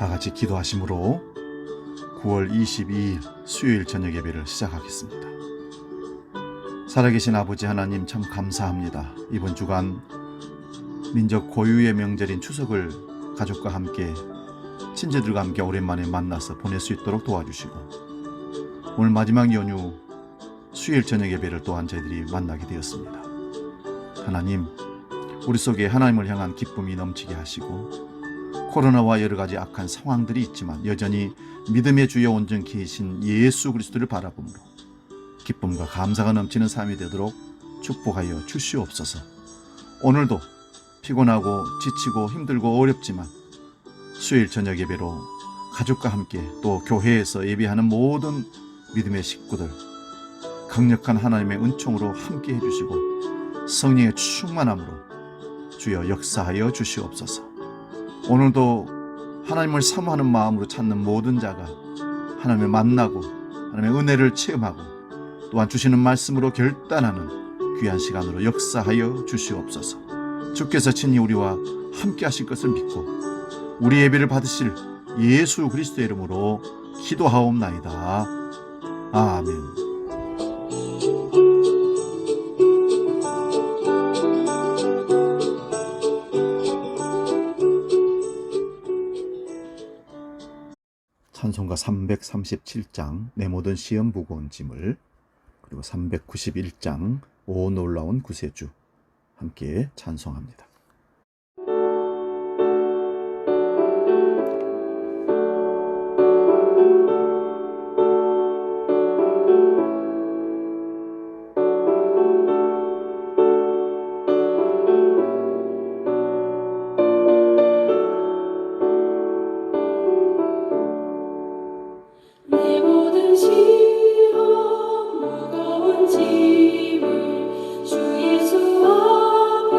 다 같이 기도하심으로 9월 22일 수요일 저녁 예배를 시작하겠습니다. 살아계신 아버지 하나님, 참 감사합니다. 이번 주간 민족 고유의 명절인 추석을 가족과 함께, 친지들과 함께 오랜만에 만나서 보낼 수 있도록 도와주시고, 오늘 마지막 연휴 수요일 저녁 예배를 또한 저희들이 만나게 되었습니다. 하나님, 우리 속에 하나님을 향한 기쁨이 넘치게 하시고, 코로나와 여러 가지 악한 상황들이 있지만 여전히 믿음의 주여 온전 계신 예수 그리스도를 바라보므로 기쁨과 감사가 넘치는 삶이 되도록 축복하여 주시옵소서. 오늘도 피곤하고 지치고 힘들고 어렵지만 수요일 저녁 예배로 가족과 함께, 또 교회에서 예배하는 모든 믿음의 식구들 강력한 하나님의 은총으로 함께 해주시고 성령의 충만함으로 주여 역사하여 주시옵소서. 오늘도 하나님을 사모하는 마음으로 찾는 모든 자가 하나님을 만나고 하나님의 은혜를 체험하고 또한 주시는 말씀으로 결단하는 귀한 시간으로 역사하여 주시옵소서. 주께서 친히 우리와 함께 하실 것을 믿고 우리 예배를 받으실 예수 그리스도의 이름으로 기도하옵나이다. 아멘. 찬송가 337장 내 모든 시험 보고 온 짐을, 그리고 391장 오 놀라운 구세주 함께 찬송합니다. 내 모든 시험 무거운 짐을 주 예수 앞에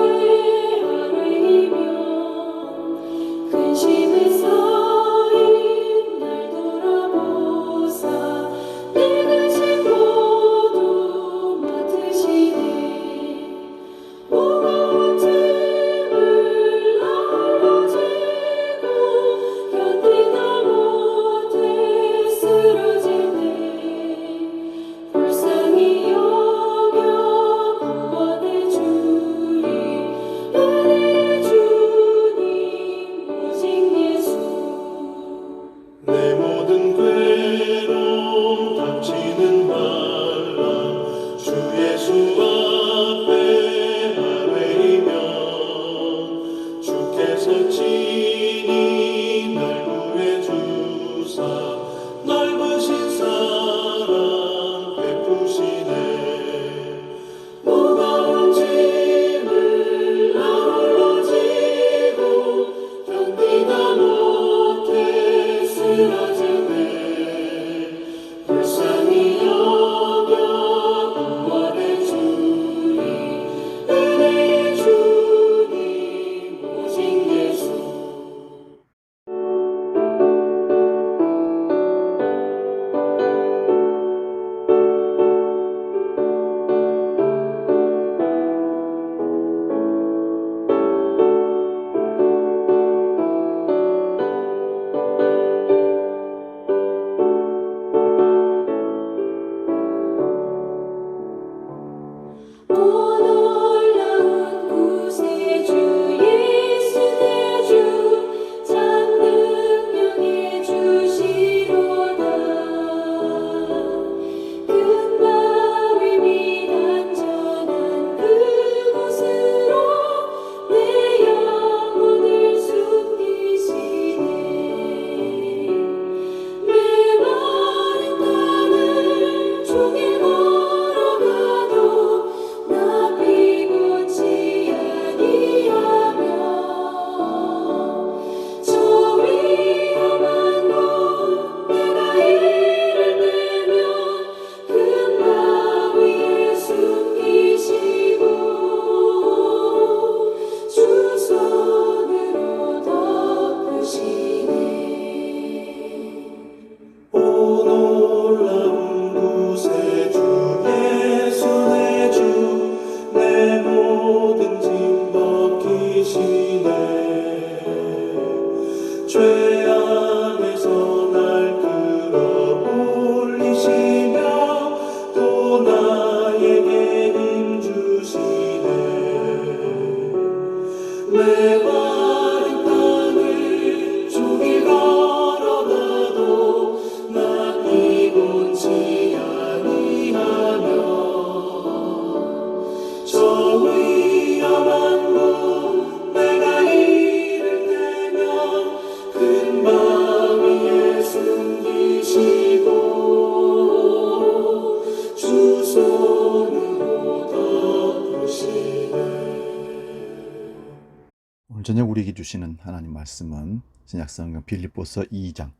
오늘 저녁 우리에게 주시는 하나님 말씀은 신약성경 빌립보서 2장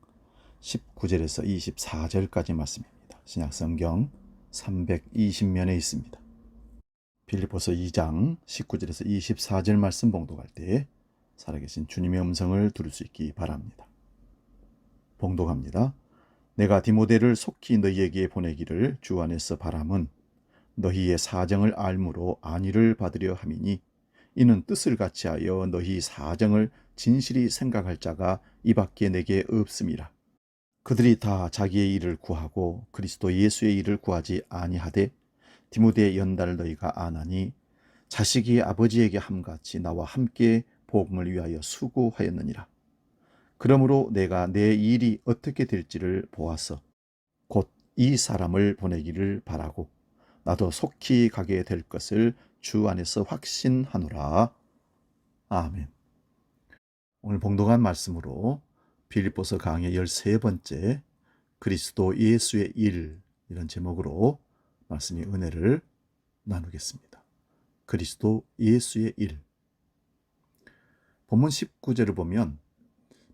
19절에서 24절까지 말씀입니다. 신약성경 320면에 있습니다. 빌립보서 2장 19절에서 24절 말씀 봉독할 때 살아계신 주님의 음성을 들을 수 있기 바랍니다. 봉독합니다. 내가 디모데를 속히 너희에게 보내기를 주 안에서 바람은 너희의 사정을 알므로 안위를 받으려 함이니 이는 뜻을 같이하여 너희 사정을 진실히 생각할 자가 이밖에 내게 없음이라. 그들이 다 자기의 일을 구하고 그리스도 예수의 일을 구하지 아니하되 디모데의 연단을 너희가 아나니 자식이 아버지에게 함같이 나와 함께 복음을 위하여 수고하였느니라. 그러므로 내가 내 일이 어떻게 될지를 보아서 곧 이 사람을 보내기를 바라고 나도 속히 가게 될 것을 주 안에서 확신하노라. 아멘. 오늘 봉독한 말씀으로 빌립보서 강의 13번째 그리스도 예수의 일, 이런 제목으로 말씀의 은혜를 나누겠습니다. 그리스도 예수의 일. 본문 19절을 보면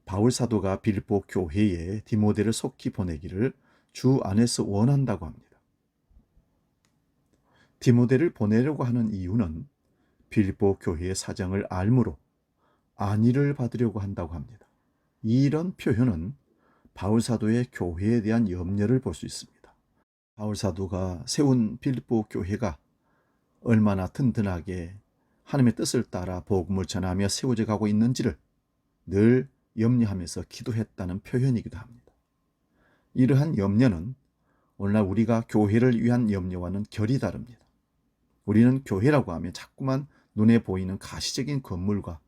바울 사도가 빌립보 교회에 디모데를 속히 보내기를 주 안에서 원한다고 합니다. 디모데를 보내려고 하는 이유는 빌립보 교회의 사정을 알므로 안위를 받으려고 한다고 합니다. 이런 표현은 바울 사도의 교회에 대한 염려를 볼 수 있습니다. 바울 사도가 세운 빌립보 교회가 얼마나 든든하게 하나님의 뜻을 따라 복음을 전하며 세워져 가고 있는지를 늘 염려하면서 기도했다는 표현이기도 합니다. 이러한 염려는 오늘날 우리가 교회를 위한 염려와는 결이 다릅니다. 우리는 교회라고 하면 자꾸만 눈에 보이는 가시적인 건물과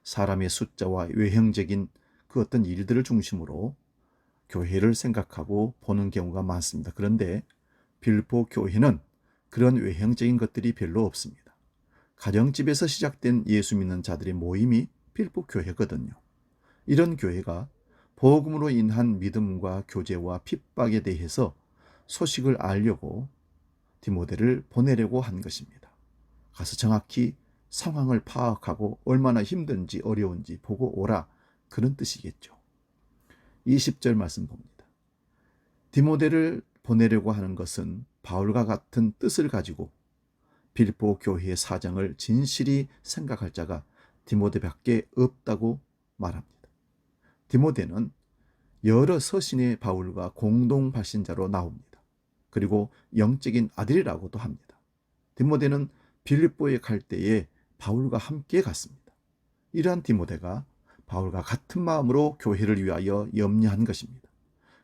사람의 숫자와 외형적인 그 어떤 일들을 중심으로 교회를 생각하고 보는 경우가 많습니다. 그런데 빌립보 교회는 그런 외형적인 것들이 별로 없습니다. 가정집에서 시작된 예수 믿는 자들의 모임이 빌립보 교회거든요. 이런 교회가 복음으로 인한 믿음과 교제와 핍박에 대해서 소식을 알려고 디모데를 보내려고 한 것입니다. 가서 정확히 상황을 파악하고 얼마나 힘든지 어려운지 보고 오라, 그런 뜻이겠죠. 20절 말씀 봅니다. 디모데를 보내려고 하는 것은 바울과 같은 뜻을 가지고 빌립보 교회의 사정을 진실히 생각할 자가 디모데밖에 없다고 말합니다. 디모데는 여러 서신의 바울과 공동 발신자로 나옵니다. 그리고 영적인 아들이라고도 합니다. 디모데는 빌립보에 갈 때에 바울과 함께 갔습니다. 이러한 디모데가 바울과 같은 마음으로 교회를 위하여 염려한 것입니다.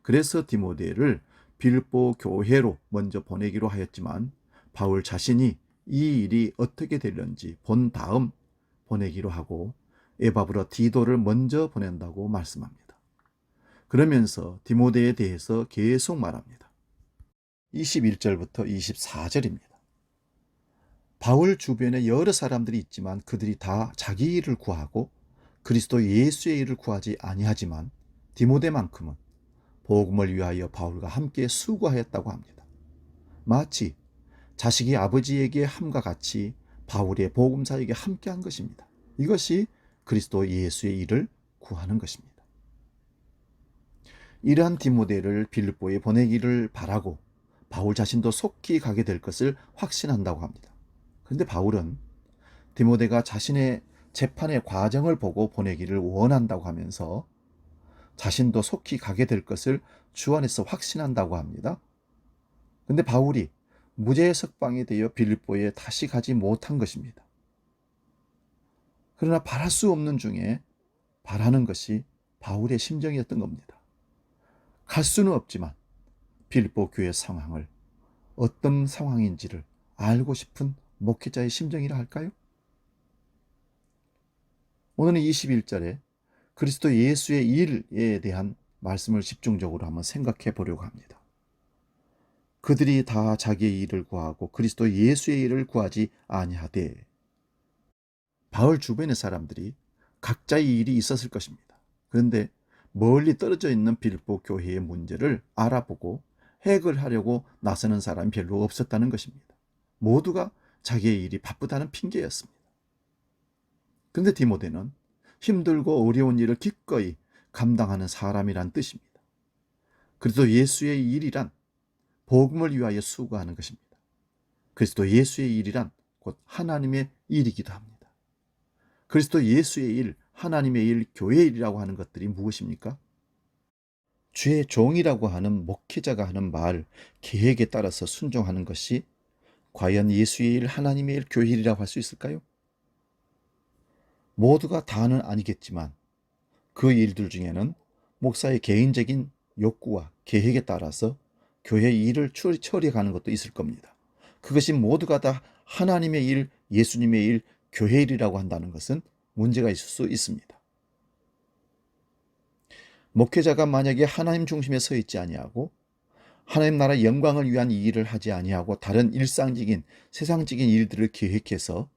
그래서 디모데를 빌립보 교회로 먼저 보내기로 하였지만 바울 자신이 이 일이 어떻게 될는지 본 다음 보내기로 하고 에바브로 디도를 먼저 보낸다고 말씀합니다. 그러면서 디모데에 대해서 계속 말합니다. 21절부터 24절입니다. 바울 주변에 여러 사람들이 있지만 그들이 다 자기 일을 구하고 그리스도 예수의 일을 구하지 아니하지만 디모데만큼은 복음을 위하여 바울과 함께 수고하였다고 합니다. 마치 자식이 아버지에게 함과 같이 바울의 복음사에게 함께한 것입니다. 이것이 그리스도 예수의 일을 구하는 것입니다. 이러한 디모데를 빌립보에 보내기를 바라고 바울 자신도 속히 가게 될 것을 확신한다고 합니다. 그런데 바울은 디모데가 자신의 재판의 과정을 보고 보내기를 원한다고 하면서 자신도 속히 가게 될 것을 주 안에서 확신한다고 합니다. 그런데 바울이 무죄의 석방이 되어 빌립보에 다시 가지 못한 것입니다. 그러나 바랄 수 없는 중에 바라는 것이 바울의 심정이었던 겁니다. 갈 수는 없지만 빌립보 교회 상황을, 어떤 상황인지를 알고 싶은 목회자의 심정이라 할까요? 오늘은 21절에 그리스도 예수의 일에 대한 말씀을 집중적으로 한번 생각해 보려고 합니다. 그들이 다 자기의 일을 구하고 그리스도 예수의 일을 구하지 아니하되, 바울 주변의 사람들이 각자의 일이 있었을 것입니다. 그런데 멀리 떨어져 있는 빌립보 교회의 문제를 알아보고 해결하려고 나서는 사람이 별로 없었다는 것입니다. 모두가 자기의 일이 바쁘다는 핑계였습니다. 그런데 디모데는 힘들고 어려운 일을 기꺼이 감당하는 사람이란 뜻입니다. 그리스도 예수의 일이란 복음을 위하여 수고하는 것입니다. 그리스도 예수의 일이란 곧 하나님의 일이기도 합니다. 그리스도 예수의 일, 하나님의 일, 교회의 일이라고 하는 것들이 무엇입니까? 주의 종이라고 하는 목회자가 하는 말, 계획에 따라서 순종하는 것이 과연 예수의 일, 하나님의 일, 교회의 일이라고 할 수 있을까요? 모두가 다는 아니겠지만 그 일들 중에는 목사의 개인적인 욕구와 계획에 따라서 교회의 일을 처리하는 것도 있을 겁니다. 그것이 모두가 다 하나님의 일, 예수님의 일, 교회의 일이라고 한다는 것은 문제가 있을 수 있습니다. 목회자가 만약에 하나님 중심에 서 있지 아니하고 하나님 나라 영광을 위한 이 일을 하지 아니하고 다른 일상적인 세상적인 일들을 계획해서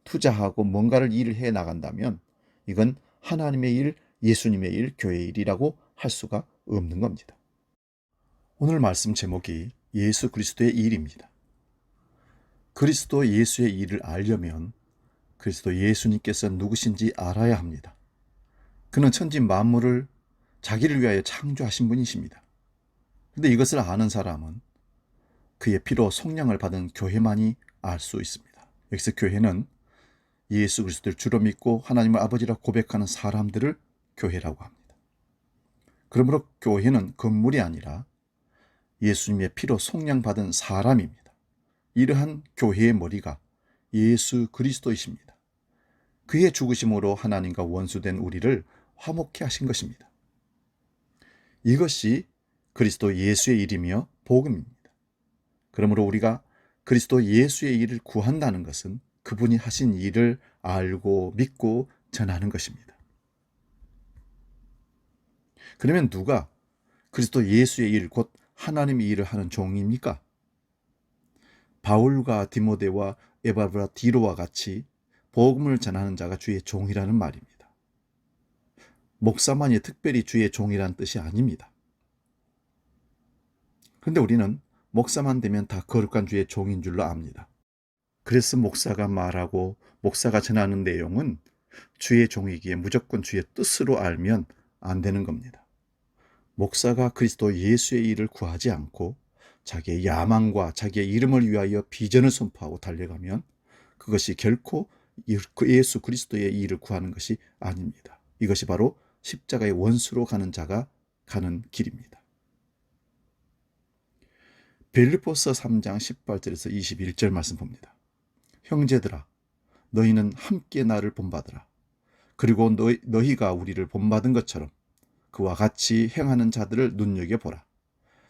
투자하고 뭔가를 일을 해 나간다면 이건 하나님의 일, 예수님의 일, 교회의 일이라고 할 수가 없는 겁니다. 오늘 말씀 제목이 예수 그리스도의 일입니다. 그리스도 예수의 일을 알려면 그리스도 예수님께서 누구신지 알아야 합니다. 그는 천지 만물을 자기를 위하여 창조하신 분이십니다. 그런데 이것을 아는 사람은 그의 피로 속량을 받은 교회만이 알 수 있습니다. 여기서 교회는 예수 그리스도를 주로 믿고 하나님을 아버지라 고백하는 사람들을 교회라고 합니다. 그러므로 교회는 건물이 아니라 예수님의 피로 속량받은 사람입니다. 이러한 교회의 머리가 예수 그리스도이십니다. 그의 죽으심으로 하나님과 원수된 우리를 화목케 하신 것입니다. 이것이 그리스도 예수의 일이며 복음입니다. 그러므로 우리가 그리스도 예수의 일을 구한다는 것은 그분이 하신 일을 알고 믿고 전하는 것입니다. 그러면 누가 그리스도 예수의 일, 곧 하나님의 일을 하는 종입니까? 바울과 디모데와 에바브라디로와 같이 복음을 전하는 자가 주의 종이라는 말입니다. 목사만이 특별히 주의 종이라는 뜻이 아닙니다. 그런데 우리는 목사만 되면 다 거룩한 주의 종인 줄로 압니다. 그래서 목사가 말하고 목사가 전하는 내용은 주의 종이기에 무조건 주의 뜻으로 알면 안 되는 겁니다. 목사가 그리스도 예수의 일을 구하지 않고 자기의 야망과 자기의 이름을 위하여 비전을 선포하고 달려가면 그것이 결코 예수 그리스도의 일을 구하는 것이 아닙니다. 이것이 바로 십자가의 원수로 가는 자가 가는 길입니다. 빌립보서 3장 18절에서 21절 말씀 봅니다. 형제들아, 너희는 함께 나를 본받으라. 그리고 너희가 우리를 본받은 것처럼 그와 같이 행하는 자들을 눈여겨보라.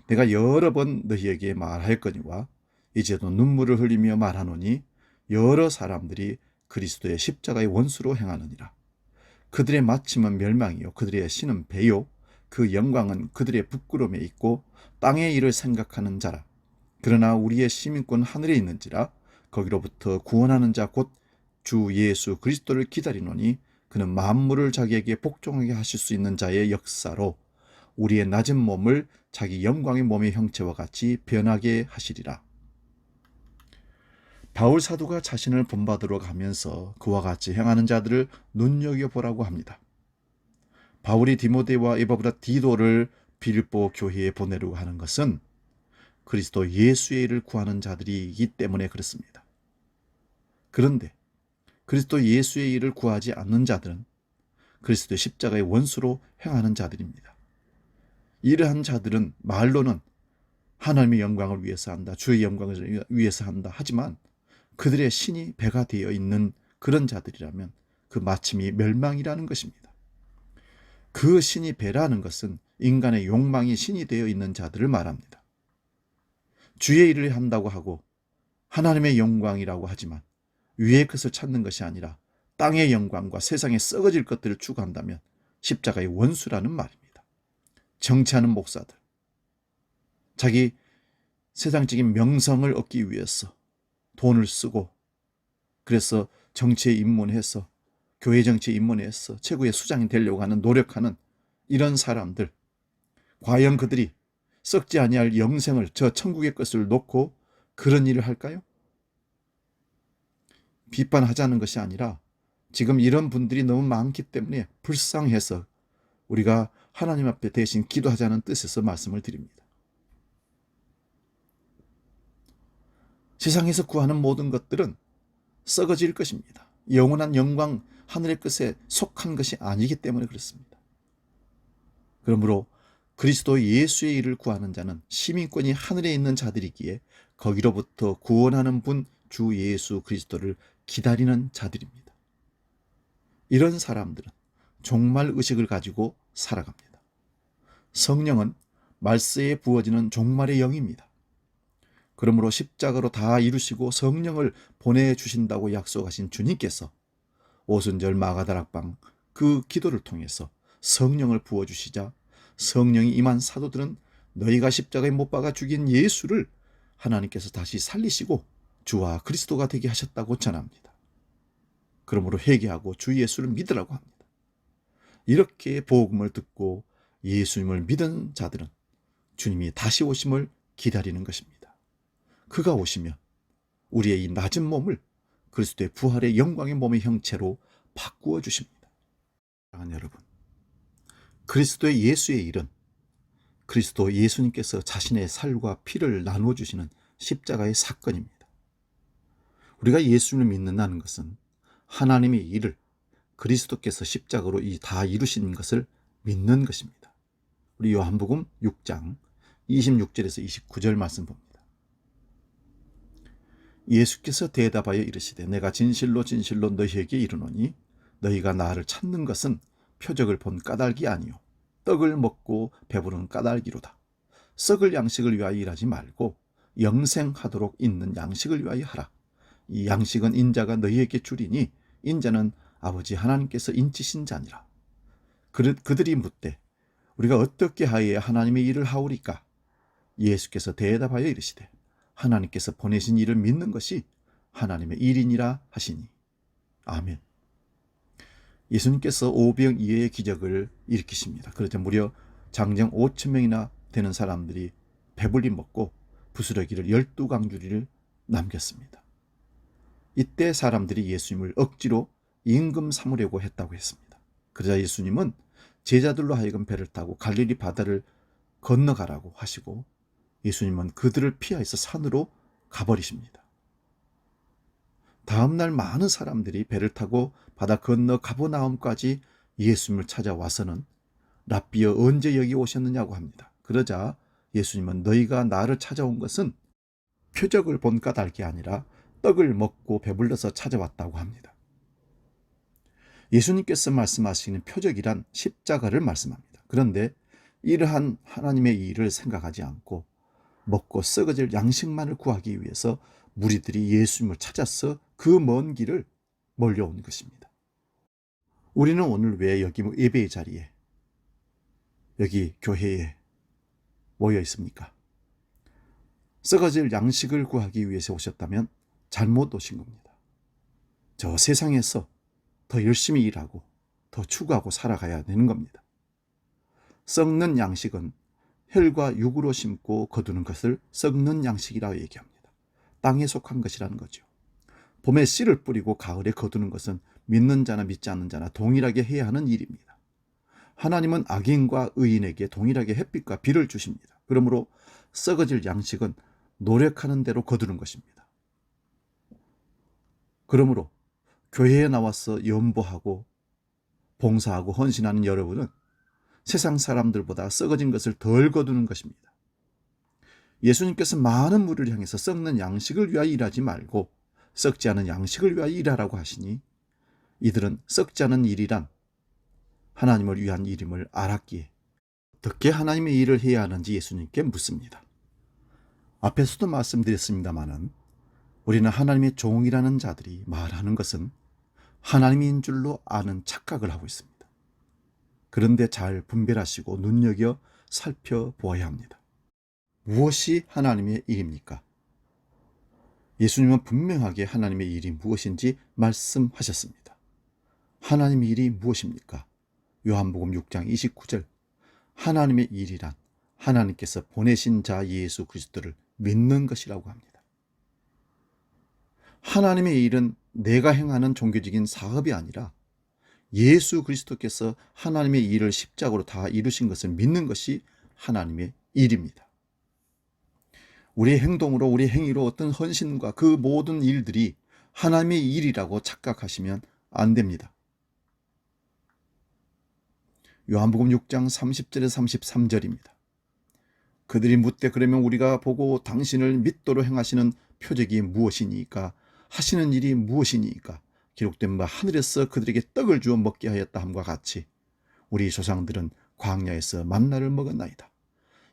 내가 여러 번 너희에게 말하였거니와 이제도 눈물을 흘리며 말하노니 여러 사람들이 그리스도의 십자가의 원수로 행하느니라. 그들의 마침은 멸망이요 그들의 신은 배요 그 영광은 그들의 부끄러움에 있고 땅의 일을 생각하는 자라. 그러나 우리의 시민권 하늘에 있는지라 거기로부터 구원하는 자 곧 주 예수 그리스도를 기다리노니 그는 만물을 자기에게 복종하게 하실 수 있는 자의 역사로 우리의 낮은 몸을 자기 영광의 몸의 형체와 같이 변하게 하시리라. 바울 사도가 자신을 본받으러 가면서 그와 같이 행하는 자들을 눈여겨보라고 합니다. 바울이 디모데와 에바브라디도를 빌립보 교회에 보내려고 하는 것은 그리스도 예수의 일을 구하는 자들이기 때문에 그렇습니다. 그런데 그리스도 예수의 일을 구하지 않는 자들은 그리스도의 십자가의 원수로 행하는 자들입니다. 이러한 자들은 말로는 하나님의 영광을 위해서 한다, 주의 영광을 위해서 한다 하지만 그들의 신이 배가 되어 있는 그런 자들이라면 그 마침이 멸망이라는 것입니다. 그 신이 배라는 것은 인간의 욕망이 신이 되어 있는 자들을 말합니다. 주의 일을 한다고 하고 하나님의 영광이라고 하지만 위의 것을 찾는 것이 아니라 땅의 영광과 세상에 썩어질 것들을 추구한다면 십자가의 원수라는 말입니다. 정치하는 목사들, 자기 세상적인 명성을 얻기 위해서 돈을 쓰고 그래서 정치에 입문해서 교회 정치에 입문해서 최고의 수장이 되려고 하는 노력하는 이런 사람들, 과연 그들이 썩지 아니할 영생을 저 천국의 것을 놓고 그런 일을 할까요? 비판하자는 것이 아니라 지금 이런 분들이 너무 많기 때문에 불쌍해서 우리가 하나님 앞에 대신 기도하자는 뜻에서 말씀을 드립니다. 세상에서 구하는 모든 것들은 썩어질 것입니다. 영원한 영광, 하늘의 끝에 속한 것이 아니기 때문에 그렇습니다. 그러므로 그리스도 예수의 일을 구하는 자는 시민권이 하늘에 있는 자들이기에 거기로부터 구원하는 분 주 예수 그리스도를 기다리는 자들입니다. 이런 사람들은 종말 의식을 가지고 살아갑니다. 성령은 말세에 부어지는 종말의 영입니다. 그러므로 십자가로 다 이루시고 성령을 보내주신다고 약속하신 주님께서 오순절 마가다락방 그 기도를 통해서 성령을 부어주시자 성령이 임한 사도들은 너희가 십자가에 못 박아 죽인 예수를 하나님께서 다시 살리시고 주와 그리스도가 되게 하셨다고 전합니다. 그러므로 회개하고 주 예수를 믿으라고 합니다. 이렇게 복음을 듣고 예수님을 믿은 자들은 주님이 다시 오심을 기다리는 것입니다. 그가 오시면 우리의 이 낮은 몸을 그리스도의 부활의 영광의 몸의 형체로 바꾸어 주십니다. 사랑하는 여러분, 그리스도의 예수의 일은 그리스도 예수님께서 자신의 살과 피를 나누어 주시는 십자가의 사건입니다. 우리가 예수님을 믿는다는 것은 하나님의 일을 그리스도께서 십자가로 다 이루신 것을 믿는 것입니다. 우리 요한복음 6장 26절에서 29절 말씀 봅니다. 예수께서 대답하여 이르시되 내가 진실로 진실로 너희에게 이르노니 너희가 나를 찾는 것은 표적을 본 까닭이 아니요 떡을 먹고 배부른 까닭이로다. 썩을 양식을 위하여 일하지 말고 영생하도록 있는 양식을 위하여 하라. 이 양식은 인자가 너희에게 주리니 인자는 아버지 하나님께서 인치신 자니라. 그들이 묻되 우리가 어떻게 하여야 하나님의 일을 하오리까? 예수께서 대답하여 이르시되 하나님께서 보내신 일을 믿는 것이 하나님의 일이니라 하시니. 아멘. 예수님께서 오병 이어의 기적을 일으키십니다. 그러자 무려 장정 5,000명이나 되는 사람들이 배불리 먹고 부스러기를 12강주리를 남겼습니다. 이때 사람들이 예수님을 억지로 임금 삼으려고 했다고 했습니다. 그러자 예수님은 제자들로 하여금 배를 타고 갈릴리 바다를 건너가라고 하시고 예수님은 그들을 피하여서 산으로 가버리십니다. 다음날 많은 사람들이 배를 타고 바다 건너 가버나움까지 예수님을 찾아와서는 랍비여 언제 여기 오셨느냐고 합니다. 그러자 예수님은 너희가 나를 찾아온 것은 표적을 본 까닭이 아니라 떡을 먹고 배불러서 찾아왔다고 합니다. 예수님께서 말씀하시는 표적이란 십자가를 말씀합니다. 그런데 이러한 하나님의 일을 생각하지 않고 먹고 썩어질 양식만을 구하기 위해서 무리들이 예수님을 찾아서 그 먼 길을 몰려온 것입니다. 우리는 오늘 왜 여기 예배의 자리에 여기 교회에 모여 있습니까? 썩어질 양식을 구하기 위해서 오셨다면 잘못 오신 겁니다. 저 세상에서 더 열심히 일하고 더 추구하고 살아가야 되는 겁니다. 썩는 양식은 혈과 육으로 심고 거두는 것을 썩는 양식이라고 얘기합니다. 땅에 속한 것이라는 거죠. 봄에 씨를 뿌리고 가을에 거두는 것은 믿는 자나 믿지 않는 자나 동일하게 해야 하는 일입니다. 하나님은 악인과 의인에게 동일하게 햇빛과 비를 주십니다. 그러므로 썩어질 양식은 노력하는 대로 거두는 것입니다. 그러므로 교회에 나와서 연보하고 봉사하고 헌신하는 여러분은 세상 사람들보다 썩어진 것을 덜 거두는 것입니다. 예수님께서 많은 무리를 향해서 썩는 양식을 위하여 일하지 말고 썩지 않은 양식을 위하여 일하라고 하시니 이들은 썩지 않은 일이란 하나님을 위한 일임을 알았기에 어떻게 하나님의 일을 해야 하는지 예수님께 묻습니다. 앞에서도 말씀드렸습니다마는 우리는 하나님의 종이라는 자들이 말하는 것은 하나님인 줄로 아는 착각을 하고 있습니다. 그런데 잘 분별하시고 눈여겨 살펴보아야 합니다. 무엇이 하나님의 일입니까? 예수님은 분명하게 하나님의 일이 무엇인지 말씀하셨습니다. 하나님의 일이 무엇입니까? 요한복음 6장 29절 하나님의 일이란 하나님께서 보내신 자 예수 그리스도를 믿는 것이라고 합니다. 하나님의 일은 내가 행하는 종교적인 사업이 아니라 예수 그리스도께서 하나님의 일을 십자가로 다 이루신 것을 믿는 것이 하나님의 일입니다. 우리의 행동으로, 우리의 행위로 어떤 헌신과 그 모든 일들이 하나님의 일이라고 착각하시면 안 됩니다. 요한복음 6장 30절에서 33절입니다. 그들이 묻되 그러면 우리가 보고 당신을 믿도록 행하시는 표적이 무엇이니까 하시는 일이 무엇이니까 기록된 바 하늘에서 그들에게 떡을 주어 먹게 하였다 함과 같이 우리 조상들은 광야에서 만나를 먹었나이다.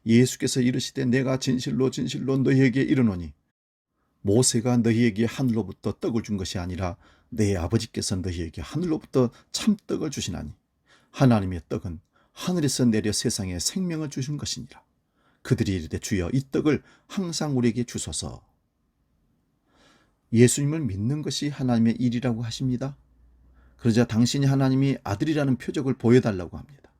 예수께서 이르시되 내가 진실로 진실로 너희에게 이르노니 모세가 너희에게 하늘로부터 떡을 준 것이 아니라 내 아버지께서 너희에게 하늘로부터 참떡을 주시나니 하나님의 떡은 하늘에서 내려 세상에 생명을 주신 것이니라. 그들이 이르되 주여 이 떡을 항상 우리에게 주소서. 예수님을 믿는 것이 하나님의 일이라고 하십니다. 그러자 당신이 하나님이 아들이라는 표적을 보여달라고 합니다.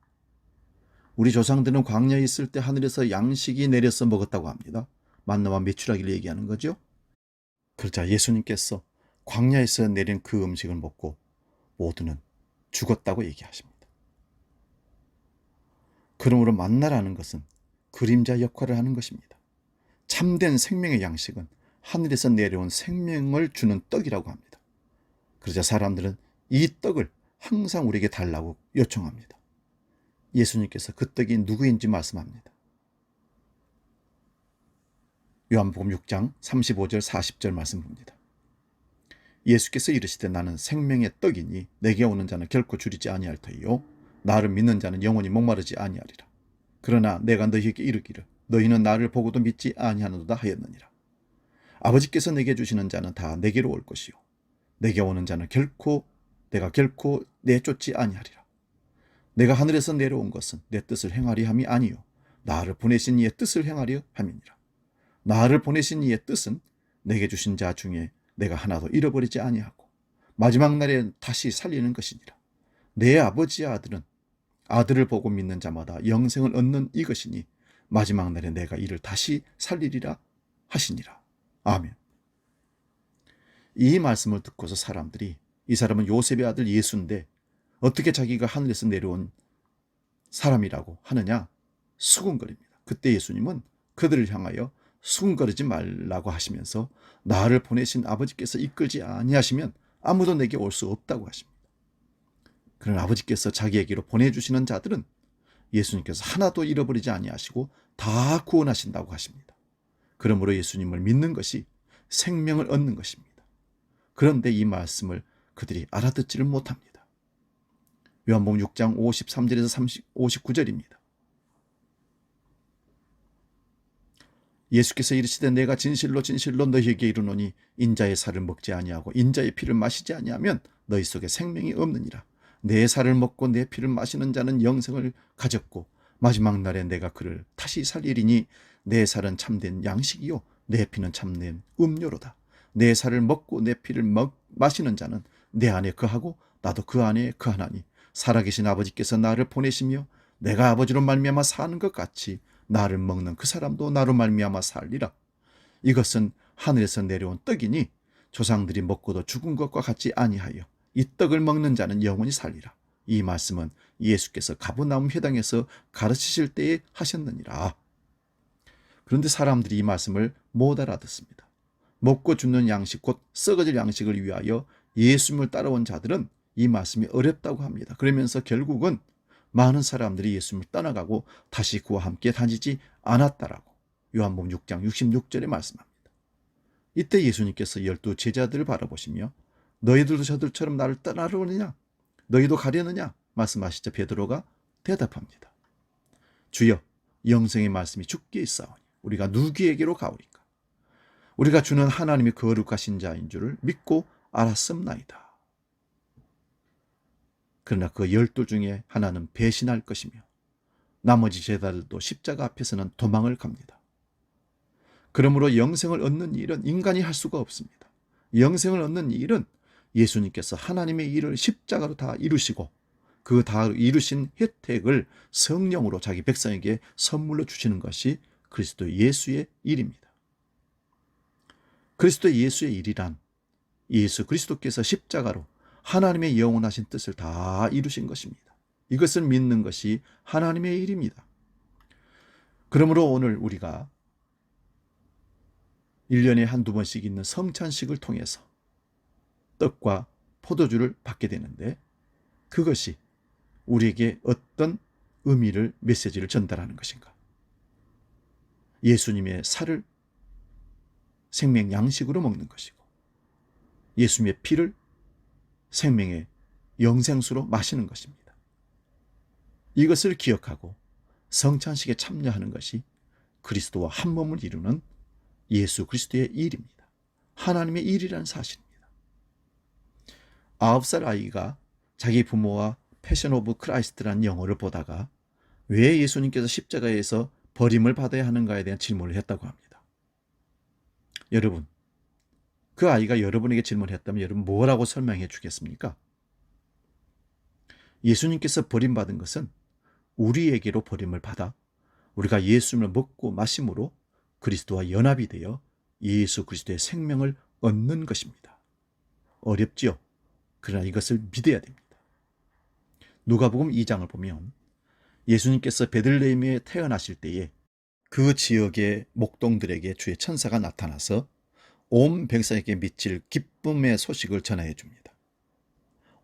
우리 조상들은 광야에 있을 때 하늘에서 양식이 내려서 먹었다고 합니다. 만나와 메추라기를 얘기하는 거죠. 그러자 예수님께서 광야에서 내린 그 음식을 먹고 모두는 죽었다고 얘기하십니다. 그러므로 만나라는 것은 그림자 역할을 하는 것입니다. 참된 생명의 양식은 하늘에서 내려온 생명을 주는 떡이라고 합니다. 그러자 사람들은 이 떡을 항상 우리에게 달라고 요청합니다. 예수님께서 그 떡이 누구인지 말씀합니다. 요한복음 6장 35절 40절 말씀 봅니다. 예수께서 이르시되 나는 생명의 떡이니 내게 오는 자는 결코 줄이지 아니할 터이요 나를 믿는 자는 영원히 목마르지 아니하리라. 그러나 내가 너희에게 이르기를 너희는 나를 보고도 믿지 아니하노다 하였느니라. 아버지께서 내게 주시는 자는 다 내게로 올 것이요 내게 오는 자는 내가 결코 내쫓지 아니하리라. 내가 하늘에서 내려온 것은 내 뜻을 행하리 함이 아니요 나를 보내신 이의 뜻을 행하려 함이니라. 나를 보내신 이의 뜻은 내게 주신 자 중에 내가 하나도 잃어버리지 아니하고 마지막 날에 다시 살리는 것이니라. 내 아버지의 아들은 아들을 보고 믿는 자마다 영생을 얻는 이것이니 마지막 날에 내가 이를 다시 살리리라 하시니라. 아멘. 이 말씀을 듣고서 사람들이 이 사람은 요셉의 아들 예수인데 어떻게 자기가 하늘에서 내려온 사람이라고 하느냐 수군거립니다. 그때 예수님은 그들을 향하여 수군거리지 말라고 하시면서 나를 보내신 아버지께서 이끌지 아니하시면 아무도 내게 올 수 없다고 하십니다. 그러나 아버지께서 자기에게로 보내주시는 자들은 예수님께서 하나도 잃어버리지 아니하시고 다 구원하신다고 하십니다. 그러므로 예수님을 믿는 것이 생명을 얻는 것입니다. 그런데 이 말씀을 그들이 알아듣지를 못합니다. 요한복음 6장 53절에서 59절입니다. 예수께서 이르시되 내가 진실로 진실로 너희에게 이르노니 인자의 살을 먹지 아니하고 인자의 피를 마시지 아니하면 너희 속에 생명이 없느니라. 내 살을 먹고 내 피를 마시는 자는 영생을 가졌고 마지막 날에 내가 그를 다시 살리리니 내 살은 참된 양식이요 내 피는 참된 음료로다. 내 살을 먹고 내 피를 마시는 자는 내 안에 거하고 나도 그 안에 거하나니 살아계신 아버지께서 나를 보내시며 내가 아버지로 말미암아 사는 것 같이 나를 먹는 그 사람도 나로 말미암아 살리라. 이것은 하늘에서 내려온 떡이니 조상들이 먹고도 죽은 것과 같지 아니하여 이 떡을 먹는 자는 영원히 살리라. 이 말씀은 예수께서 가버나움 회당에서 가르치실 때에 하셨느니라. 그런데 사람들이 이 말씀을 못 알아듣습니다. 먹고 죽는 양식 곧 썩어질 양식을 위하여 예수님을 따라온 자들은 이 말씀이 어렵다고 합니다. 그러면서 결국은 많은 사람들이 예수님을 떠나가고 다시 그와 함께 다니지 않았다라고 요한복음 6장 66절에 말씀합니다. 이때 예수님께서 12 제자들을 바라보시며 너희들도 저들처럼 나를 따르느냐? 너희도 가려느냐? 말씀하시자 베드로가 대답합니다. 주여 영생의 말씀이 주께 있사오니 우리가 누구에게로 가오리까? 우리가 주는 하나님이 거룩하신 자인 줄을 믿고 알았음나이다. 그러나 그 12 중에 하나는 배신할 것이며 나머지 제자들도 십자가 앞에서는 도망을 갑니다. 그러므로 영생을 얻는 일은 인간이 할 수가 없습니다. 영생을 얻는 일은 예수님께서 하나님의 일을 십자가로 다 이루시고 그 다 이루신 혜택을 성령으로 자기 백성에게 선물로 주시는 것이 그리스도 예수의 일입니다. 그리스도 예수의 일이란 예수 그리스도께서 십자가로 하나님의 영원하신 뜻을 다 이루신 것입니다. 이것을 믿는 것이 하나님의 일입니다. 그러므로 오늘 우리가 1년에 한두 번씩 있는 성찬식을 통해서 떡과 포도주를 받게 되는데, 그것이 우리에게 어떤 의미를, 메시지를 전달하는 것인가? 예수님의 살을 생명 양식으로 먹는 것이고, 예수님의 피를 생명의 영생수로 마시는 것입니다. 이것을 기억하고 성찬식에 참여하는 것이 그리스도와 한 몸을 이루는 예수 그리스도의 일입니다. 하나님의 일이라는 사실입니다. 9살 아이가 자기 부모와 패션 오브 크라이스트라는 영화를 보다가 왜 예수님께서 십자가에서 버림을 받아야 하는가에 대한 질문을 했다고 합니다. 여러분, 그 아이가 여러분에게 질문했다면 여러분 뭐라고 설명해 주겠습니까? 예수님께서 버림받은 것은 우리에게로 버림을 받아 우리가 예수님을 먹고 마심으로 그리스도와 연합이 되어 예수 그리스도의 생명을 얻는 것입니다. 어렵지요? 그러나 이것을 믿어야 됩니다. 누가복음 2장을 보면 예수님께서 베들레헴에 태어나실 때에 그 지역의 목동들에게 주의 천사가 나타나서 온 백성에게 미칠 기쁨의 소식을 전해 줍니다.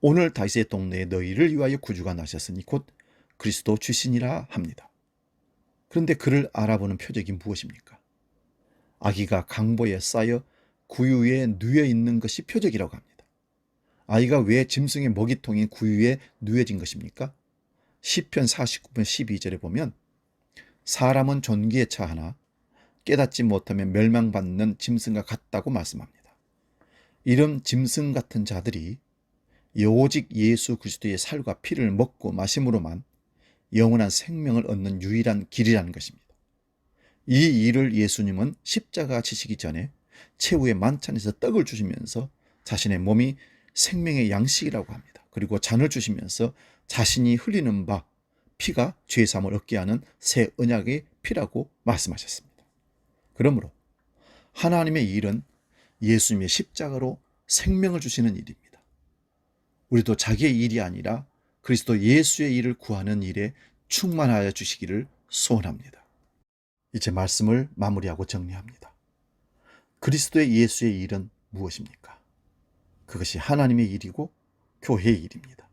오늘 다윗의 동네에 너희를 위하여 구주가 나셨으니 곧 그리스도 주시니라 합니다. 그런데 그를 알아보는 표적이 무엇입니까? 아기가 강보에 쌓여 구유에 누워 있는 것이 표적이라고 합니다. 아이가 왜 짐승의 먹이통인 구유에 누워진 것입니까? 시편 49편 12절에 보면 사람은 존귀에 처하나 깨닫지 못하면 멸망받는 짐승과 같다고 말씀합니다. 이런 짐승 같은 자들이 오직 예수 그리스도의 살과 피를 먹고 마심으로만 영원한 생명을 얻는 유일한 길이라는 것입니다. 이 일을 예수님은 십자가 지시기 전에 최후의 만찬에서 떡을 주시면서 자신의 몸이 생명의 양식이라고 합니다. 그리고 잔을 주시면서 자신이 흘리는 바 피가 죄사함을 얻게 하는 새 언약의 피라고 말씀하셨습니다. 그러므로 하나님의 일은 예수님의 십자가로 생명을 주시는 일입니다. 우리도 자기의 일이 아니라 그리스도 예수의 일을 구하는 일에 충만하여 주시기를 소원합니다. 이제 말씀을 마무리하고 정리합니다. 그리스도의 예수의 일은 무엇입니까? 그것이 하나님의 일이고 교회의 일입니다.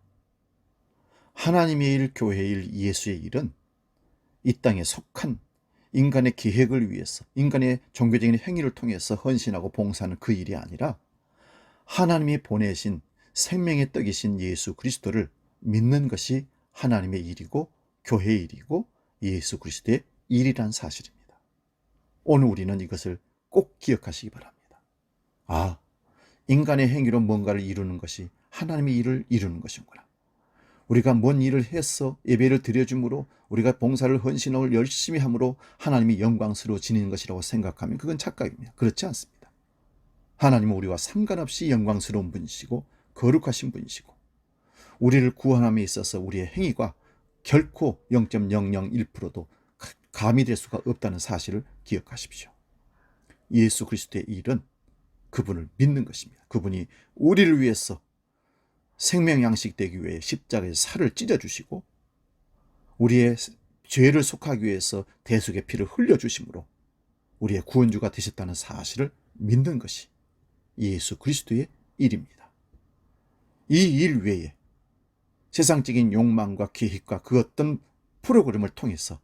하나님의 일, 교회의 일, 예수의 일은 이 땅에 속한 인간의 계획을 위해서, 인간의 종교적인 행위를 통해서 헌신하고 봉사하는 그 일이 아니라 하나님이 보내신 생명의 떡이신 예수 그리스도를 믿는 것이 하나님의 일이고 교회의 일이고 예수 그리스도의 일이란 사실입니다. 오늘 우리는 이것을 꼭 기억하시기 바랍니다. 아, 인간의 행위로 뭔가를 이루는 것이 하나님의 일을 이루는 것이구나. 우리가 뭔 일을 해서 예배를 드려줌으로, 우리가 봉사를 헌신을 열심히 함으로 하나님이 영광스러워지는 것이라고 생각하면 그건 착각입니다. 그렇지 않습니다. 하나님은 우리와 상관없이 영광스러운 분이시고 거룩하신 분이시고 우리를 구원함에 있어서 우리의 행위가 결코 0.001%도 가미될 수가 없다는 사실을 기억하십시오. 예수 그리스도의 일은 그분을 믿는 것입니다. 그분이 우리를 위해서 생명 양식 되기 위해 십자가에서 살을 찢어주시고 우리의 죄를 속하기 위해서 대속의 피를 흘려주심으로 우리의 구원주가 되셨다는 사실을 믿는 것이 예수 그리스도의 일입니다. 이 일 외에 세상적인 욕망과 계획과 그 어떤 프로그램을 통해서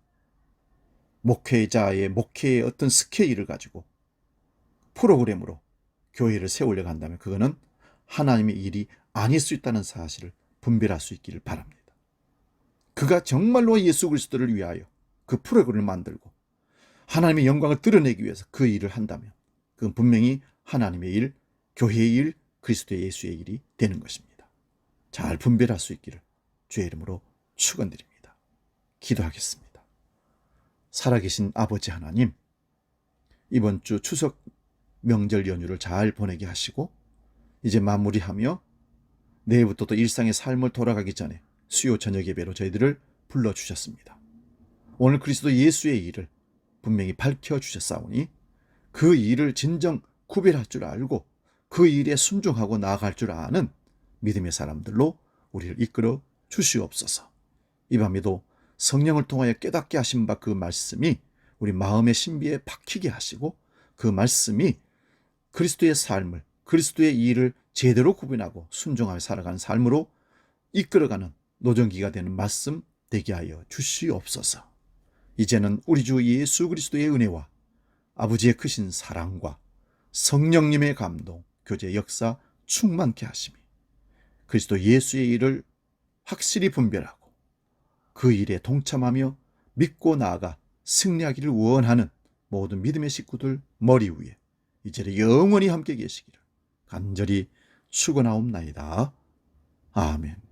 목회자의 목회의 어떤 스케일을 가지고 프로그램으로 교회를 세우려고 한다면 그거는 하나님의 일이 아닐 수 있다는 사실을 분별할 수 있기를 바랍니다. 그가 정말로 예수 그리스도를 위하여 그 프로그램을 만들고 하나님의 영광을 드러내기 위해서 그 일을 한다면 그건 분명히 하나님의 일, 교회의 일, 그리스도 예수의 일이 되는 것입니다. 잘 분별할 수 있기를 주의 이름으로 축원드립니다. 기도하겠습니다. 살아계신 아버지 하나님, 이번 주 추석 명절 연휴를 잘 보내게 하시고 이제 마무리하며 내일부터 또 일상의 삶을 돌아가기 전에 수요 저녁 예배로 저희들을 불러주셨습니다. 오늘 그리스도 예수의 일을 분명히 밝혀주셨사오니 그 일을 진정 구별할 줄 알고 그 일에 순종하고 나아갈 줄 아는 믿음의 사람들로 우리를 이끌어 주시옵소서. 이 밤에도 성령을 통하여 깨닫게 하신 바 그 말씀이 우리 마음의 신비에 박히게 하시고, 그 말씀이 그리스도의 삶을, 그리스도의 일을 제대로 구분하고 순종하며 살아가는 삶으로 이끌어가는 노정기가 되는 말씀 되게 하여 주시옵소서. 이제는 우리 주 예수 그리스도의 은혜와 아버지의 크신 사랑과 성령님의 감동, 교제 역사 충만케 하심이 그리스도 예수의 일을 확실히 분별하고 그 일에 동참하며 믿고 나아가 승리하기를 원하는 모든 믿음의 식구들 머리 위에 이제는 영원히 함께 계시기를 간절히 축원하옵나이다. 아멘.